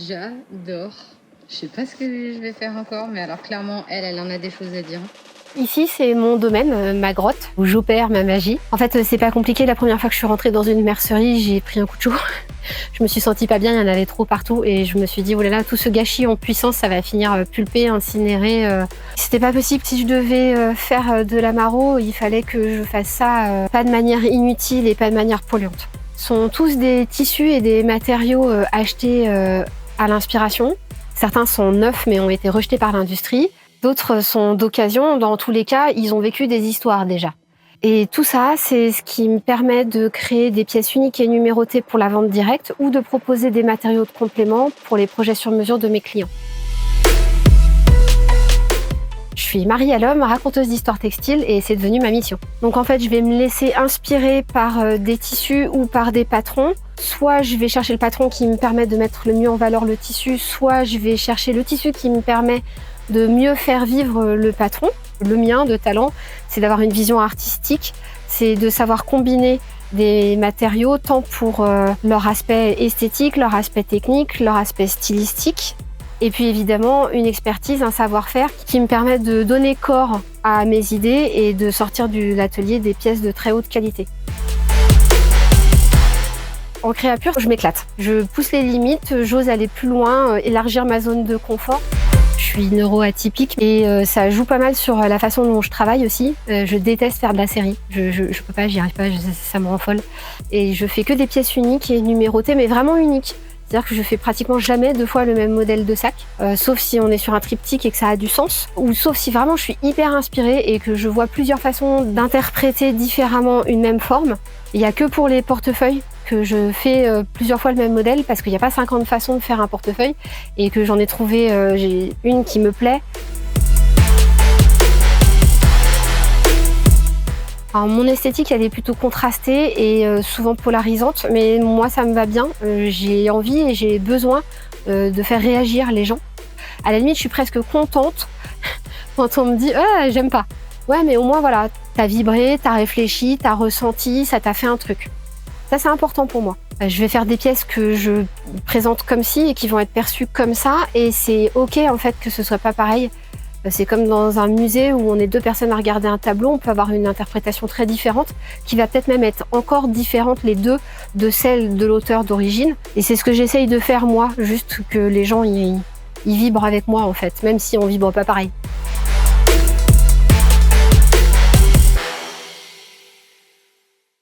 J'adore. Je sais pas ce que je vais faire encore, mais alors clairement, elle en a des choses à dire. Ici, c'est mon domaine, ma grotte, où j'opère ma magie. En fait, c'est pas compliqué. La première fois que je suis rentrée dans une mercerie, j'ai pris un coup de chaud. Je me suis sentie pas bien, il y en avait trop partout. Et je me suis dit, oh là là, tout ce gâchis en puissance, ça va finir pulpé, incinéré. C'était pas possible. Si je devais faire de l'amaro, il fallait que je fasse ça pas de manière inutile et pas de manière polluante. Ce sont tous des tissus et des matériaux achetés à l'inspiration. Certains sont neufs mais ont été rejetés par l'industrie. D'autres sont d'occasion. Dans tous les cas, ils ont vécu des histoires déjà. Et tout ça, c'est ce qui me permet de créer des pièces uniques et numérotées pour la vente directe ou de proposer des matériaux de complément pour les projets sur mesure de mes clients. Je suis Marie Allhomme, raconteuse d'histoires textiles et c'est devenu ma mission. Donc en fait, je vais me laisser inspirer par des tissus ou par des patrons. Soit je vais chercher le patron qui me permet de mettre le mieux en valeur le tissu, soit je vais chercher le tissu qui me permet de mieux faire vivre le patron. Le mien de talent, c'est d'avoir une vision artistique, c'est de savoir combiner des matériaux tant pour leur aspect esthétique, leur aspect technique, leur aspect stylistique. Et puis évidemment, une expertise, un savoir-faire qui me permet de donner corps à mes idées et de sortir de l'atelier des pièces de très haute qualité. En créa pure, je m'éclate. Je pousse les limites, j'ose aller plus loin, élargir ma zone de confort. Je suis neuroatypique et ça joue pas mal sur la façon dont je travaille aussi. Je déteste faire de la série. Je peux pas, j'y arrive pas, ça me rend folle. Et je fais que des pièces uniques et numérotées, mais vraiment uniques. C'est-à-dire que je fais pratiquement jamais 2 fois le même modèle de sac, sauf si on est sur un triptyque et que ça a du sens, ou sauf si vraiment je suis hyper inspirée et que je vois plusieurs façons d'interpréter différemment une même forme. Il n'y a que pour les portefeuilles que je fais plusieurs fois le même modèle parce qu'il n'y a pas 50 façons de faire un portefeuille et que j'en ai trouvé j'ai une qui me plaît. Alors, mon esthétique, elle est plutôt contrastée et souvent polarisante, mais moi, ça me va bien. J'ai envie et j'ai besoin de faire réagir les gens. À la limite, je suis presque contente quand on me dit « Ah, j'aime pas ». Ouais, mais au moins, voilà, t'as vibré, t'as réfléchi, t'as ressenti, ça t'a fait un truc. Ça, c'est important pour moi. Je vais faire des pièces que je présente comme ci et qui vont être perçues comme ça, et c'est OK, en fait, que ce soit pas pareil. C'est comme dans un musée où on est 2 personnes à regarder un tableau, on peut avoir une interprétation très différente, qui va peut-être même être encore différente les deux de celle de l'auteur d'origine. Et c'est ce que j'essaye de faire moi, juste que les gens ils vibrent avec moi en fait, même si on vibre pas pareil.